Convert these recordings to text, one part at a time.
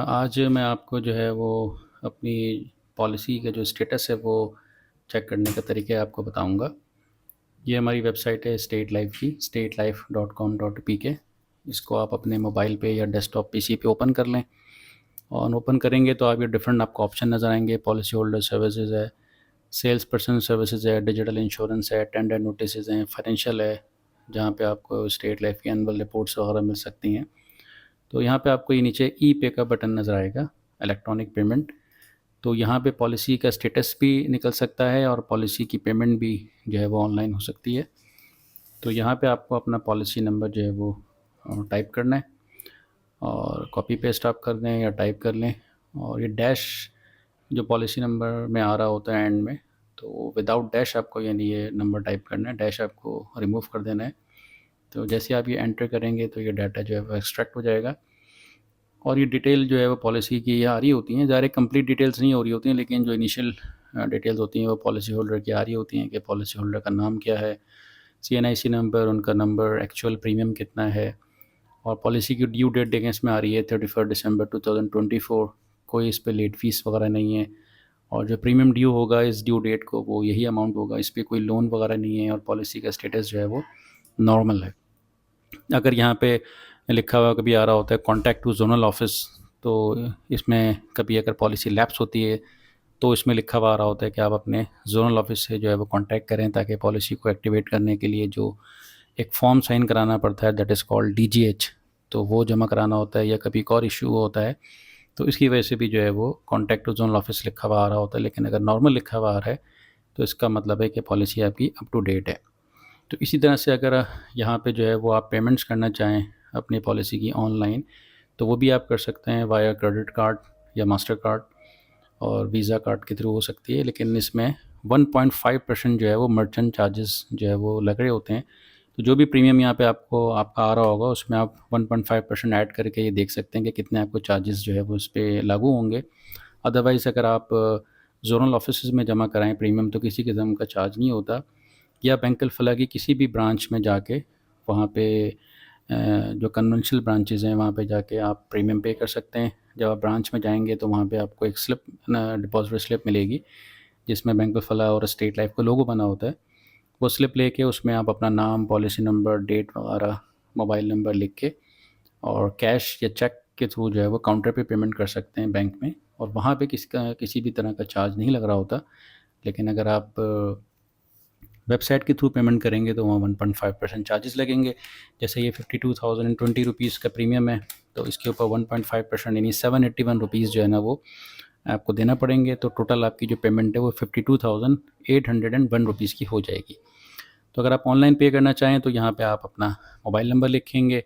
आज मैं आपको जो है वो अपनी पॉलिसी का जो स्टेटस है वो चेक करने का तरीका आपको बताऊंगा। ये हमारी वेबसाइट है स्टेट लाइफ की, statelife.com.pk। इसको आप अपने मोबाइल पे या डेस्कटॉप पीसी पे ओपन कर लें। और ओपन करेंगे तो आप ये डिफरेंट आपको ऑप्शन नज़र आएंगे। पॉलिसी होल्डर सर्विसेज है, सेल्स पर्सन सर्विसेज है, डिजिटल इंश्योरेंस है, टेंडर नोटिस हैं, फाइनेंशियल है, जहाँ पे आपको स्टेट लाइफ की एनुअल रिपोर्ट्स वगैरह मिल सकती हैं। तो यहाँ पे आपको ये नीचे ई पे का बटन नज़र आएगा, इलेक्ट्रॉनिक पेमेंट। तो यहाँ पे पॉलिसी का स्टेटस भी निकल सकता है और पॉलिसी की पेमेंट भी जो है वो ऑनलाइन हो सकती है। तो यहाँ पे आपको अपना पॉलिसी नंबर जो है वो टाइप करना है और कॉपी पेस्ट आप कर दें या टाइप कर लें। और ये डैश जो पॉलिसी नंबर में आ रहा होता है एंड में, तो विदाउट डैश आपको यानी ये नंबर टाइप करना है, डैश आपको रिमूव कर देना है। तो जैसे आप ये एंटर करेंगे तो ये डाटा जो है वो एक्सट्रैक्ट हो जाएगा और ये डिटेल जो है वो पॉलिसी की आ रही होती हैं। ज़ाहिर कंप्लीट डिटेल्स नहीं हो रही होती हैं, लेकिन जो इनिशियल डिटेल्स होती हैं वो पॉलिसी होल्डर की आ रही होती हैं कि पॉलिसी होल्डर का नाम क्या है, सीएनआईसी नंबर, उनका नंबर, एक्चुअल प्रीमियम कितना है, और पॉलिसी की ड्यू डेट देखें इसमें आ रही है 31 दिसंबर 2024। कोई इस पर लेट फीस वगैरह नहीं है और जो प्रीमियम ड्यू होगा इस ड्यू डेट को वो यही अमाउंट होगा। इस पर कोई लोन वगैरह नहीं है और पॉलिसी का स्टेटस जो है वो नॉर्मल है। अगर यहाँ पे लिखा हुआ कभी आ रहा होता है कॉन्टैक्ट टू जोनल ऑफिस, तो इसमें कभी अगर पॉलिसी लैप्स होती है तो इसमें लिखा हुआ आ रहा होता है कि आप अपने जोनल ऑफिस से जो है वो कांटेक्ट करें, ताकि पॉलिसी को एक्टिवेट करने के लिए जो एक फॉर्म साइन कराना पड़ता है दैट इज़ कॉल्ड डीजीएच, तो वो जमा कराना होता है, या कभी एक और इशू होता है तो इसकी वजह से भी जो है वो कॉन्टैक्ट टू जोनल ऑफिस लिखा हुआ आ रहा होता है। लेकिन अगर नॉर्मल लिखा हुआ आ रहा है तो इसका मतलब है कि पॉलिसी आपकी अप टू डेट है। तो इसी तरह से अगर यहाँ पे जो है वो आप पेमेंट्स करना चाहें अपनी पॉलिसी की ऑनलाइन, तो वो भी आप कर सकते हैं वाया क्रेडिट कार्ड या मास्टर कार्ड और वीज़ा कार्ड के थ्रू हो सकती है। लेकिन इसमें 1.5% जो है वो मर्चेंट चार्जेस जो है वो लग रहे होते हैं। तो जो भी प्रीमियम यहाँ पे आपको आपका आ रहा होगा उसमें आप 1.5% ऐड करके ये देख सकते हैं कि कितने आपको चार्जेस जो है वो उस पर लागू होंगे। अदरवाइज़ अगर आप जोनल ऑफिस में जमा कराएं प्रीमियम तो किसी किस्म का चार्ज नहीं होता। या बैंक अल-फलाह की किसी भी ब्रांच में जाके वहाँ पे जो कन्वेंशनल ब्रांचेज़ हैं वहाँ पे जाके आप प्रीमियम पे कर सकते हैं। जब आप ब्रांच में जाएंगे तो वहाँ पे आपको एक स्लिप डिपॉजिट स्लिप मिलेगी जिसमें बैंक अल-फलाह और स्टेट लाइफ का लोगो बना होता है। वो स्लिप लेके उसमें आप अपना नाम, पॉलिसी नंबर, डेट वगैरह, मोबाइल नंबर लिख के और कैश या चेक के थ्रू जो है वो काउंटर पे पेमेंट कर सकते हैं बैंक में, और वहाँ पे किसी भी तरह का चार्ज नहीं लग रहा होता। लेकिन अगर आप वेबसाइट के थ्रू पेमेंट करेंगे तो वहाँ 1.5% चार्जेस लगेंगे। जैसे ये 52,020 का प्रीमियम है तो इसके ऊपर 1.5% यानी 781 जो है ना वो आपको देना पड़ेंगे। तो टोटल आपकी जो पेमेंट है वो 52,801 की हो जाएगी। तो अगर आप ऑनलाइन पे करना चाहें तो यहाँ पे आप अपना मोबाइल नंबर लिखेंगे,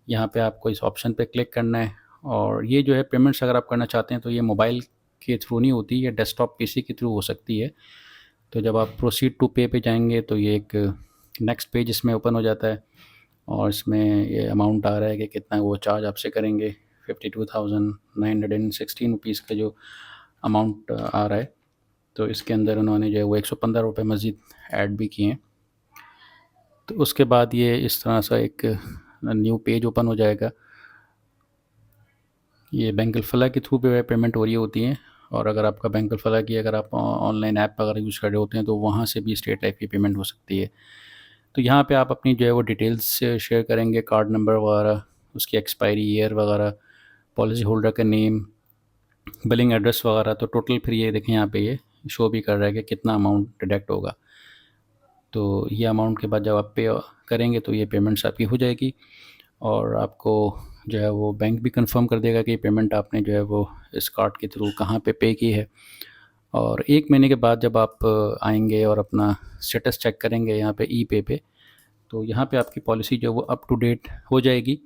यहाँ पे आपको इस ऑप्शन पे क्लिक करना है। और ये जो है पेमेंट्स अगर आप करना चाहते हैं तो ये मोबाइल के थ्रू नहीं होती, ये डेस्कटॉप पीसी के थ्रू हो सकती है। तो जब आप प्रोसीड टू पे पे जाएंगे तो ये एक नेक्स्ट पेज इसमें ओपन हो जाता है और इसमें ये अमाउंट आ रहा है कि कितना वो चार्ज आपसे करेंगे। 52,916 का जो अमाउंट आ रहा है, तो इसके अंदर उन्होंने जो है वो 115 रुपये मज़ीद ऐड भी किए हैं। तो उसके बाद ये इस तरह सा एक न्यू पेज ओपन हो जाएगा। ये बैंक अल-फलाह के थ्रू पे पेमेंट हो रही होती हैं, और अगर आपका बैंक अल-फलाह की अगर आप ऑनलाइन ऐप वगैरह यूज़ कर रहे होते हैं तो वहाँ से भी स्टेट लाइफ की पेमेंट हो सकती है। तो यहाँ पे आप अपनी जो है वो डिटेल्स शेयर करेंगे, कार्ड नंबर वगैरह, उसकी एक्सपायरी ईयर वगैरह, पॉलिसी होल्डर का नेम, बिलिंग एड्रेस वगैरह। तो टोटल फिर ये देखें यहाँ पे ये शो भी कर रहा है कि कितना अमाउंट डिडक्ट होगा। तो ये अमाउंट के बाद जब आप पे करेंगे तो ये पेमेंट्स आपकी हो जाएगी, और आपको जो है वो बैंक भी कंफर्म कर देगा कि पेमेंट आपने जो है वो इस कार्ड के थ्रू कहाँ पे की है। और 1 महीने के बाद जब आप आएँगे और अपना स्टेटस चेक करेंगे यहाँ पे ई पे, तो यहाँ पे आपकी पॉलिसी जो है वो अप टू डेट हो जाएगी।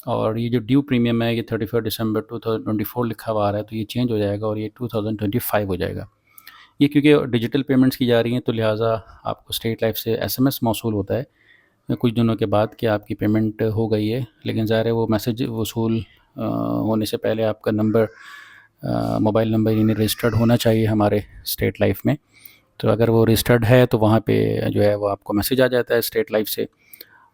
और ये जो ड्यू प्रीमियम है ये 31 दिसंबर 2024 लिखा हुआ आ रहा है, तो ये चेंज हो जाएगा और ये 2025 हो जाएगा। ये क्योंकि डिजिटल पेमेंट्स की जा रही हैं तो लिहाजा आपको स्टेट लाइफ से एसएमएस मौसूल होता है कुछ दिनों के बाद कि आपकी पेमेंट हो गई है। लेकिन ज़ाहिर है वो मैसेज वसूल होने से पहले आपका नंबर, मोबाइल नंबर यानी रजिस्टर्ड होना चाहिए हमारे स्टेट लाइफ में। तो अगर वो रजिस्टर्ड है तो वहाँ पे जो है वो आपको मैसेज आ जाता है स्टेट लाइफ से,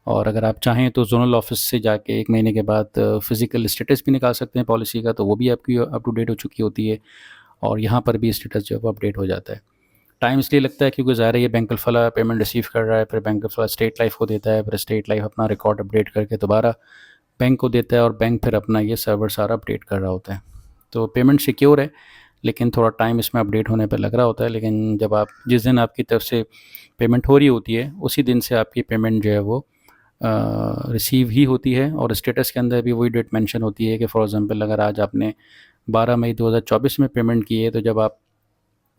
और अगर आप चाहें तो ज़ोनल ऑफिस से जाके 1 महीने के बाद फ़िज़िकल स्टेटस भी निकाल सकते हैं पॉलिसी का, तो वो भी आपकी अप टू डेट हो चुकी होती है और यहाँ पर भी स्टेटस जो है वो अपडेट हो जाता है। टाइम इसलिए लगता है क्योंकि ज़ाहिर है ये बैंक ऑफ वाला पेमेंट रिसीव कर रहा है, फिर बैंक ऑफ वाला स्टेट लाइफ को देता है, फिर स्टेट लाइफ अपना रिकॉर्ड अपडेट करके दोबारा बैंक को देता है और बैंक फिर अपना ये सर्वर सारा अपडेट कर रहा होता है। तो पेमेंट सिक्योर है, लेकिन थोड़ा टाइम इसमें अपडेट होने पे लग रहा होता है। लेकिन जब आप जिस दिन आपकी तरफ से पेमेंट हो रही होती है, उसी दिन से आपकी पेमेंट जो है वो रिसीव ही होती है और स्टेटस के अंदर भी वही डेट मेंशन होती है कि फॉर एग्ज़ाम्पल अगर आज आपने 12 मई 2024 में पेमेंट की है, तो जब आप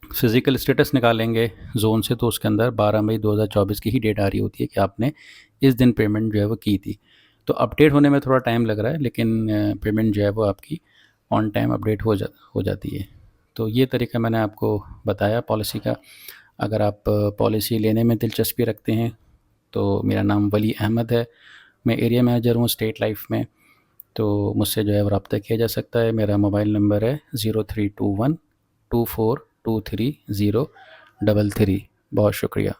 फिज़िकल स्टेटस निकालेंगे ज़ोन से, तो उसके अंदर 12 मई 2024 की ही डेट आ रही होती है कि आपने इस दिन पेमेंट जो है वो की थी। तो अपडेट होने में थोड़ा टाइम लग रहा है, लेकिन पेमेंट जो है वो आपकी ऑन टाइम अपडेट हो जाती है। तो ये तरीका मैंने आपको बताया पॉलिसी का। अगर आप पॉलिसी लेने में दिलचस्पी रखते हैं तो मेरा नाम वली अहमद है, मैं एरिया मैनेजर हूँ स्टेट लाइफ में। तो मुझसे जो है वो रब्ता किया जा सकता है। मेरा मोबाइल नंबर है 0321 2423 033। बहुत शुक्रिया।